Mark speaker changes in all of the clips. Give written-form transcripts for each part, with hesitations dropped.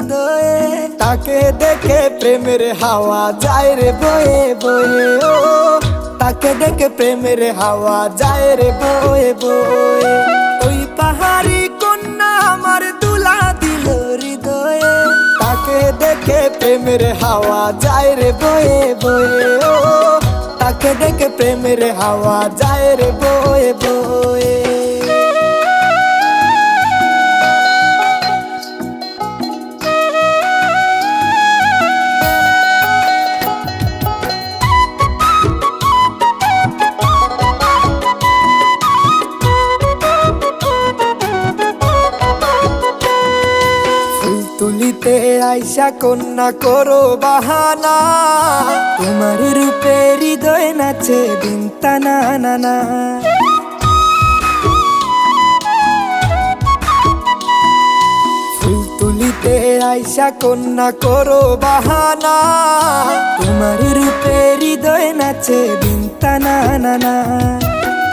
Speaker 1: হৃদয়ে, তাকে দেখে প্রেমের হাওয়া যায় রে বয়ে বয়ে। ও তাকে দেখে প্রেমের হাওয়া যায় রে বয়ে বয়ে। ওই পাহাড়ি কন্যা আমার দুলা দিল হৃদয়ে, তাকে দেখে প্রেমের হাওয়া যায় রে বয়ে বয়ে। ও তাকে দেখে প্রেমের হাওয়া যায় রে বয়ে বয়ে। তুলিতে আইসা কন্যা করো বাহানা, তোমার রূপে হৃদয় নাচে দিন টানা না না। ফুল তুলিতে আইসা কন্যা করো বাহানা, তোমার রূপে হৃদয় নাচে দিন টানা না না।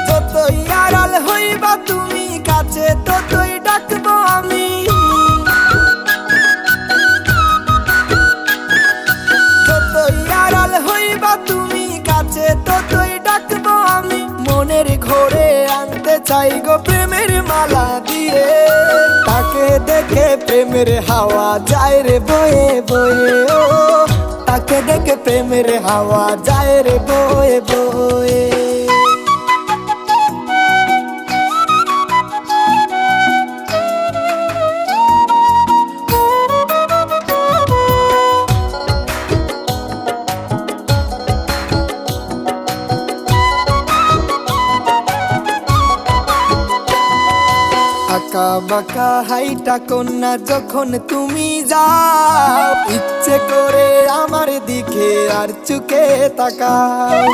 Speaker 1: যতই আড়াল হইবা তুমি কাছে ততই ডাকবো আমি, তুমি কাছে ততই ডাকবো আমি। মনের ঘরে আনতে চাই গো প্রেমের মালা দিয়ে, তাকে দেখে প্রেমের হাওয়া যায় রে বয়ে বয়ে। ও তাকে দেখে প্রেমের হাওয়া যায় রে বয়ে বয়ে। আঁকা বাঁকা হাইটা কন্যা যখন তুমি যাও, ইচ্ছে করে আমার দিকে আর চুকে তাকাও।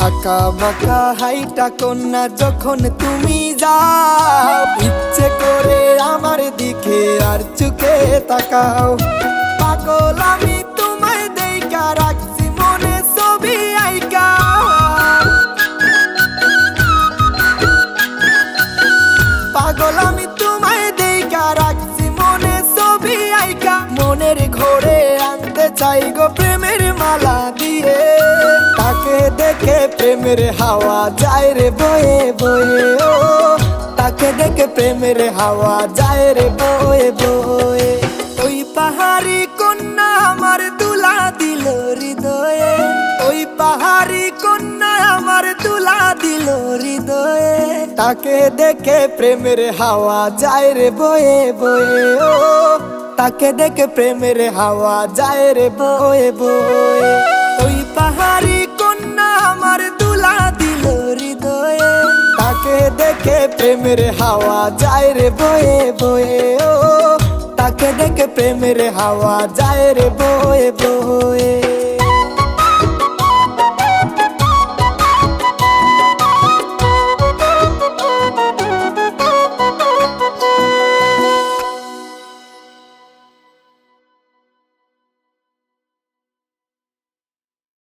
Speaker 1: আঁকা বাঁকা হাইটা কন্যা যখন তুমি যাও, ইচ্ছে করে আমার দিকে আর চুকে তাকাও। পাগল আমি তোমায় দেইকা রাখছি মনে ছবি আইকা, পাগল আমি তোমায় দেইকা রাখছি মনে ছবি আইকা। মনের ঘরে আনতে চাই গো প্রেমের মালা দিয়ে, তাকে দেখে প্রেমের হাওয়া যায় রে বয়ে বয়ে। ও তাকে দেখে প্রেমের হাওয়া যায় রে বয়ে বয়ে। ওই পাহাড়ি কন্যা আমার দুলা দিল হৃদয়ে, ওই পাহাড়ি কন্যা আমার দুলা দিল হৃদয়ে, তাকে দেখে প্রেমের হাওয়া যায় রে বয়ে বয়ে। ও তাকে দেখে প্রেমের হাওয়া যায় রে বয়ে বয়ে। ওই পাহাড়ি কন্যা আমার দুলা দিল হৃদয়ে, তাকে দেখে প্রেমের হাওয়া যায় রে বয়ে বয়ে। ও তাকে দেখে প্রেমের হাওয়া যায় রে বয়ে বয়ে।